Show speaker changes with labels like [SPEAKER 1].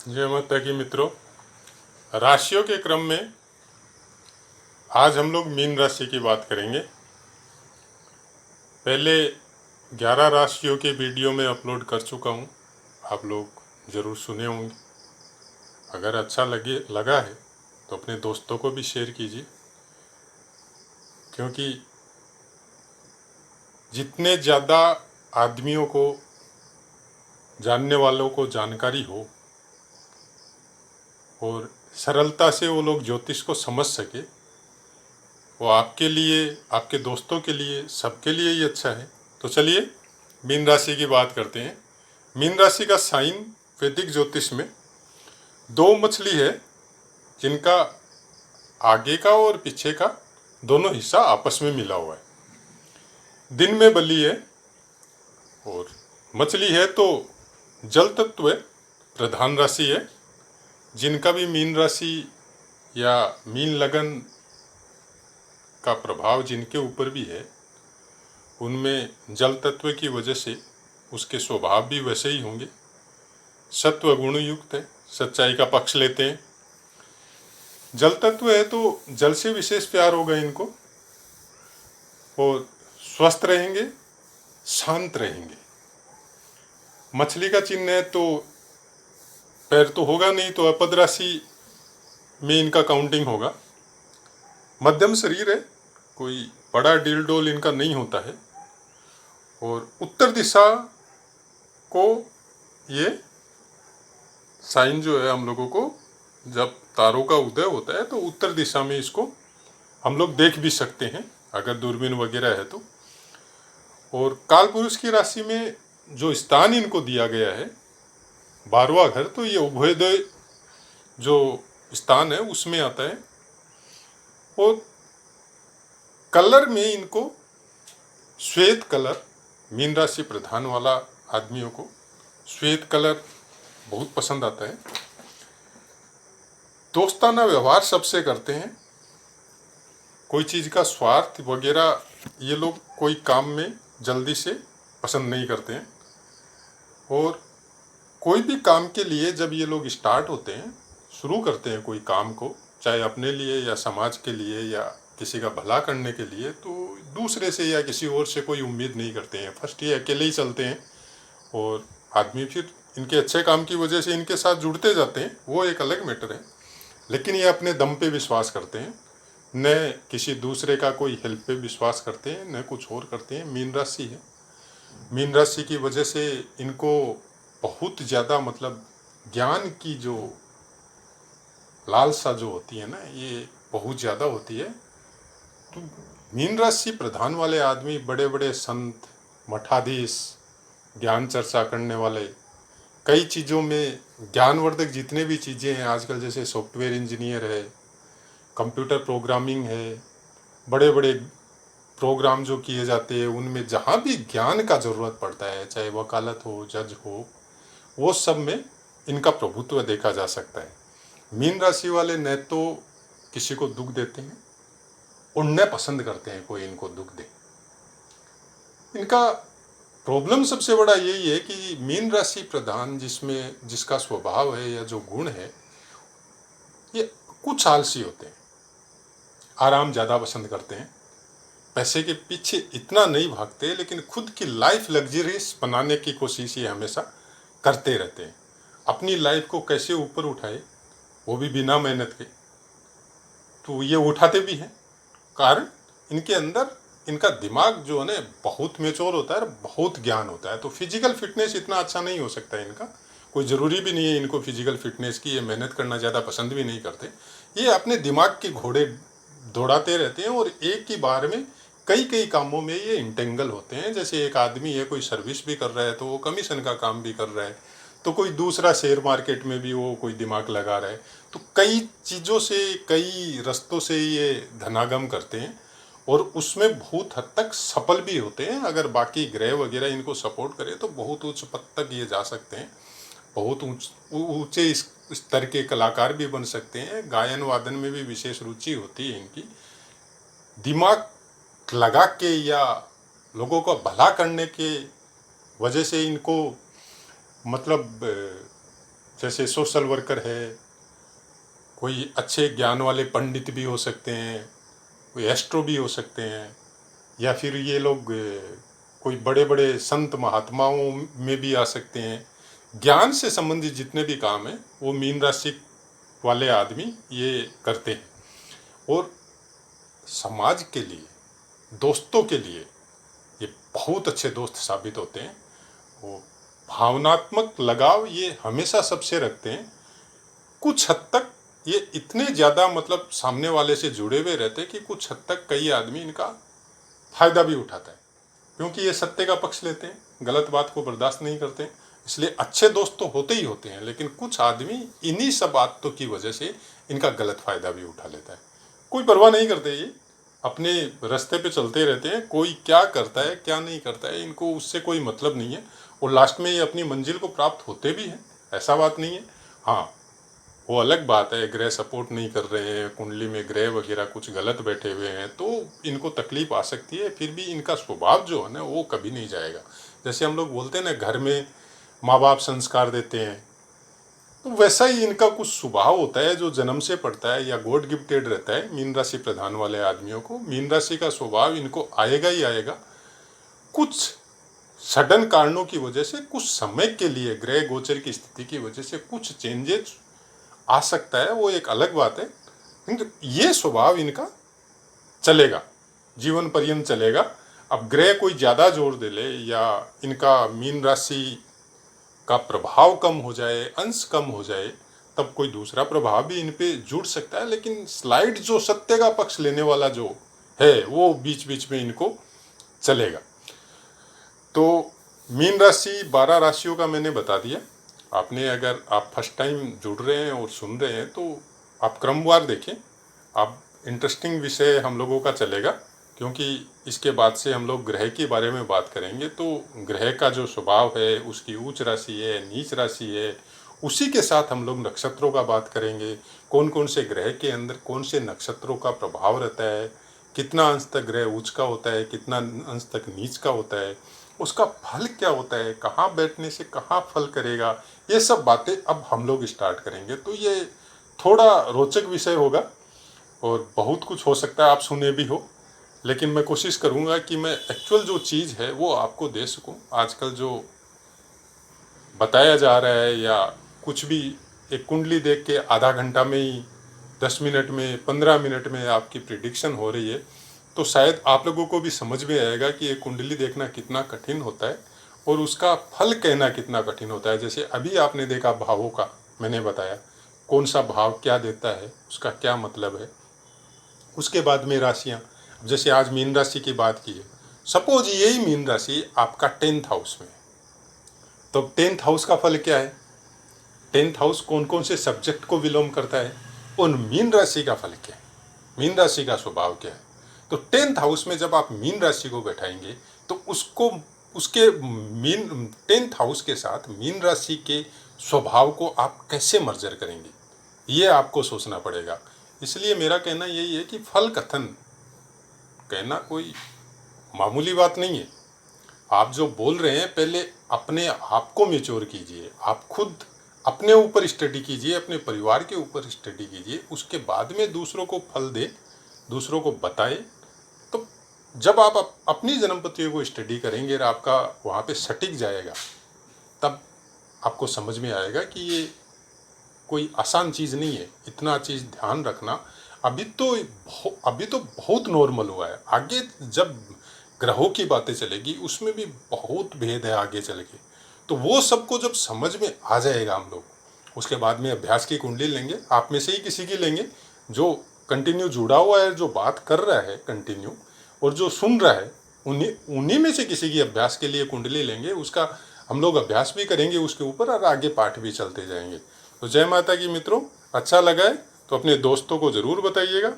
[SPEAKER 1] जय माता की मित्रों, राशियों के क्रम में आज हम लोग मीन राशि की बात करेंगे। पहले 11 राशियों के वीडियो में अपलोड कर चुका हूँ, आप लोग ज़रूर सुने होंगे। अगर अच्छा लगा है तो अपने दोस्तों को भी शेयर कीजिए, क्योंकि जितने ज़्यादा आदमियों को, जानने वालों को जानकारी हो और सरलता से वो लोग ज्योतिष को समझ सके, वो आपके लिए, आपके दोस्तों के लिए, सबके लिए ही अच्छा है। तो चलिए मीन राशि की बात करते हैं। मीन राशि का साइन वैदिक ज्योतिष में दो मछली है, जिनका आगे का और पीछे का दोनों हिस्सा आपस में मिला हुआ है। दिन में बली है और मछली है तो जल तत्व प्रधान राशि है। जिनका भी मीन राशि या मीन लगन का प्रभाव जिनके ऊपर भी है, उनमें जल तत्व की वजह से उसके स्वभाव भी वैसे ही होंगे। सत्व गुण युक्त है, सच्चाई का पक्ष लेते हैं। जल तत्व है तो जल से विशेष प्यार होगा इनको, और स्वस्थ रहेंगे, शांत रहेंगे। मछली का चिन्ह है तो पैर तो होगा नहीं, तो अपद राशि में इनका काउंटिंग होगा। मध्यम शरीर है, कोई बड़ा डील डोल इनका नहीं होता है। और उत्तर दिशा को ये साइन जो है, हम लोगों को जब तारों का उदय होता है तो उत्तर दिशा में इसको हम लोग देख भी सकते हैं, अगर दूरबीन वगैरह है तो। और काल पुरुष की राशि में जो स्थान इनको दिया गया है 12वां घर, तो ये उभयोदय जो स्थान है उसमें आता है। और कलर में इनको श्वेत कलर, मीन राशि प्रधान वाला आदमियों को श्वेत कलर बहुत पसंद आता है। दोस्ताना व्यवहार सबसे करते हैं। कोई चीज़ का स्वार्थ वगैरह ये लोग कोई काम में जल्दी से पसंद नहीं करते हैं। और कोई भी काम के लिए जब ये लोग स्टार्ट होते हैं, शुरू करते हैं कोई काम को, चाहे अपने लिए या समाज के लिए या किसी का भला करने के लिए, तो दूसरे से या किसी और से कोई उम्मीद नहीं करते हैं। फर्स्ट ये अकेले ही चलते हैं और आदमी फिर इनके अच्छे काम की वजह से इनके साथ जुड़ते जाते हैं, वो एक अलग मैटर है। लेकिन ये अपने दम पे विश्वास करते हैं, न किसी दूसरे का कोई हेल्प पे विश्वास करते हैं, न कुछ और करते हैं। मीन राशि है, मीन राशि की वजह से इनको बहुत ज़्यादा मतलब ज्ञान की जो लालसा जो होती है ना, ये बहुत ज़्यादा होती है। तो मीन राशि प्रधान वाले आदमी बड़े बड़े संत, मठाधीश, ज्ञान चर्चा करने वाले, कई चीज़ों में ज्ञानवर्धक जितने भी चीज़ें हैं आजकल, जैसे सॉफ्टवेयर इंजीनियर है, कंप्यूटर प्रोग्रामिंग है, बड़े बड़े प्रोग्राम जो किए जाते हैं, उनमें जहाँ भी ज्ञान का ज़रूरत पड़ता है, चाहे वकालत हो, जज हो, वो सब में इनका प्रभुत्व देखा जा सकता है। मीन राशि वाले न तो किसी को दुख देते हैं और न पसंद करते हैं कोई इनको दुख दे। इनका प्रॉब्लम सबसे बड़ा यही है कि मीन राशि प्रधान जिसका स्वभाव है या जो गुण है, ये कुछ आलसी होते हैं, आराम ज़्यादा पसंद करते हैं, पैसे के पीछे इतना नहीं भागते, लेकिन खुद की लाइफ लग्जरियस बनाने की कोशिश ये हमेशा करते रहते हैं। अपनी लाइफ को कैसे ऊपर उठाए, वो भी बिना मेहनत के, तो ये उठाते भी हैं। कारण इनके अंदर इनका दिमाग जो है ना बहुत मेच्योर होता है, बहुत ज्ञान होता है। तो फिजिकल फिटनेस इतना अच्छा नहीं हो सकता है इनका, कोई ज़रूरी भी नहीं है इनको फिजिकल फिटनेस की। ये मेहनत करना ज़्यादा पसंद भी नहीं करते। ये अपने दिमाग के घोड़े दौड़ाते रहते हैं और एक ही बार में कई कई कामों में ये इंटेंगल होते हैं। जैसे एक आदमी है, कोई सर्विस भी कर रहा है तो वो कमीशन का काम भी कर रहा है, तो कोई दूसरा शेयर मार्केट में भी वो कोई दिमाग लगा रहा है। तो कई चीज़ों से, कई रस्तों से ये धनागम करते हैं और उसमें बहुत हद तक सफल भी होते हैं। अगर बाकी ग्रह वगैरह इनको सपोर्ट करे तो बहुत उच्च पद तक ये जा सकते हैं, बहुत ऊंचे स्तर के कलाकार भी बन सकते हैं। गायन वादन में भी विशेष रुचि होती है इनकी। दिमाग लगा के या लोगों को भला करने के वजह से इनको मतलब जैसे सोशल वर्कर है, कोई अच्छे ज्ञान वाले पंडित भी हो सकते हैं, कोई एस्ट्रो भी हो सकते हैं, या फिर ये लोग कोई बड़े बड़े संत महात्माओं में भी आ सकते हैं। ज्ञान से संबंधित जितने भी काम हैं वो मीन राशि वाले आदमी ये करते हैं। और समाज के लिए, दोस्तों के लिए ये बहुत अच्छे दोस्त साबित होते हैं। वो भावनात्मक लगाव ये हमेशा सबसे रखते हैं। कुछ हद तक ये इतने ज़्यादा मतलब सामने वाले से जुड़े हुए रहते हैं कि कुछ हद तक कई आदमी इनका फायदा भी उठाता है, क्योंकि ये सत्य का पक्ष लेते हैं, गलत बात को बर्दाश्त नहीं करते हैं। इसलिए अच्छे दोस्त तो होते ही होते हैं, लेकिन कुछ आदमी इन्हीं सब बातों की वजह से इनका गलत फायदा भी उठा लेता है। कोई परवाह नहीं करते, ये अपने रास्ते पे चलते रहते हैं। कोई क्या करता है क्या नहीं करता है इनको उससे कोई मतलब नहीं है, और लास्ट में ये अपनी मंजिल को प्राप्त होते भी हैं, ऐसा बात नहीं है। हाँ, वो अलग बात है, ग्रह सपोर्ट नहीं कर रहे हैं, कुंडली में ग्रह वगैरह कुछ गलत बैठे हुए हैं तो इनको तकलीफ आ सकती है। फिर भी इनका स्वभाव जो है ना वो कभी नहीं जाएगा। जैसे हम लोग बोलते हैं ना, घर में माँ बाप संस्कार देते हैं, तो वैसा ही इनका कुछ स्वभाव होता है जो जन्म से पड़ता है या गॉड गिफ्टेड रहता है। मीन राशि प्रधान वाले आदमियों को मीन राशि का स्वभाव इनको आएगा ही आएगा। कुछ सडन कारणों की वजह से, कुछ समय के लिए ग्रह गोचर की स्थिति की वजह से कुछ चेंजेस आ सकता है, वो एक अलग बात है। किंतु ये स्वभाव इनका चलेगा, जीवन पर्यंत चलेगा। अब ग्रह कोई ज़्यादा जोर दे ले या इनका मीन राशि का प्रभाव कम हो जाए, अंश कम हो जाए, तब कोई दूसरा प्रभाव भी इन पे जुड़ सकता है। लेकिन स्लाइड जो सत्य का पक्ष लेने वाला जो है वो बीच बीच में इनको चलेगा। तो मीन राशि 12 राशियों का मैंने बता दिया। आपने, अगर आप फर्स्ट टाइम जुड़ रहे हैं और सुन रहे हैं तो आप क्रमवार देखें। आप इंटरेस्टिंग विषय हम लोगों का चलेगा, क्योंकि इसके बाद से हम लोग ग्रह के बारे में बात करेंगे। तो ग्रह का जो स्वभाव है, उसकी उच्च राशि है, नीच राशि है, उसी के साथ हम लोग नक्षत्रों का बात करेंगे। कौन कौन से ग्रह के अंदर कौन से नक्षत्रों का प्रभाव रहता है, कितना अंश तक ग्रह उच्च का होता है, कितना अंश तक नीच का होता है, उसका फल क्या होता है, कहाँ बैठने से कहाँ फल करेगा, ये सब बातें अब हम लोग स्टार्ट करेंगे। तो ये थोड़ा रोचक विषय होगा और बहुत कुछ हो सकता है आप सुने भी हो, लेकिन मैं कोशिश करूंगा कि मैं एक्चुअल जो चीज़ है वो आपको दे सकूं। आजकल जो बताया जा रहा है या कुछ भी, एक कुंडली देख के आधा घंटा में ही, 10 मिनट में, 15 मिनट में आपकी प्रिडिक्शन हो रही है, तो शायद आप लोगों को भी समझ में आएगा कि ये कुंडली देखना कितना कठिन होता है और उसका फल कहना कितना कठिन होता है। जैसे अभी आपने देखा भावों का, मैंने बताया कौन सा भाव क्या देता है, उसका क्या मतलब है। उसके बाद में राशियाँ, जैसे आज मीन राशि की बात की है, सपोज यही मीन राशि आपका 10th हाउस में, तो 10th हाउस का फल क्या है, 10th हाउस कौन कौन से सब्जेक्ट को विलोम करता है, उन मीन राशि का फल क्या है, मीन राशि का स्वभाव क्या है। तो 10th हाउस में जब आप मीन राशि को बैठाएंगे तो उसको, उसके मीन 10th हाउस के साथ मीन राशि के स्वभाव को आप कैसे मर्जर करेंगे, ये आपको सोचना पड़ेगा। इसलिए मेरा कहना यही है कि फल कथन कहना कोई मामूली बात नहीं है। आप जो बोल रहे हैं पहले अपने आप को मैच्योर कीजिए, आप खुद अपने ऊपर स्टडी कीजिए, अपने परिवार के ऊपर स्टडी कीजिए, उसके बाद में दूसरों को फल दे, दूसरों को बताए। तो जब आप अपनी जन्मपत्रियों को स्टडी करेंगे और आपका वहाँ पे सटीक जाएगा, तब आपको समझ में आएगा कि ये कोई आसान चीज़ नहीं है। इतना चीज़ ध्यान रखना अभी तो बहुत नॉर्मल हुआ है। आगे जब ग्रहों की बातें चलेगी उसमें भी बहुत भेद है आगे चल के, तो वो सबको जब समझ में आ जाएगा हम लोग, उसके बाद में अभ्यास की कुंडली लेंगे, आप में से ही किसी की लेंगे जो कंटिन्यू जुड़ा हुआ है, जो बात कर रहा है कंटिन्यू, और जो सुन रहा है, उन्हीं में से किसी की अभ्यास के लिए कुंडली लेंगे, उसका हम लोग अभ्यास भी करेंगे उसके ऊपर और आगे पाठ भी चलते जाएंगे। तो जय माता की मित्रों, अच्छा लगा है तो अपने दोस्तों को ज़रूर बताइएगा।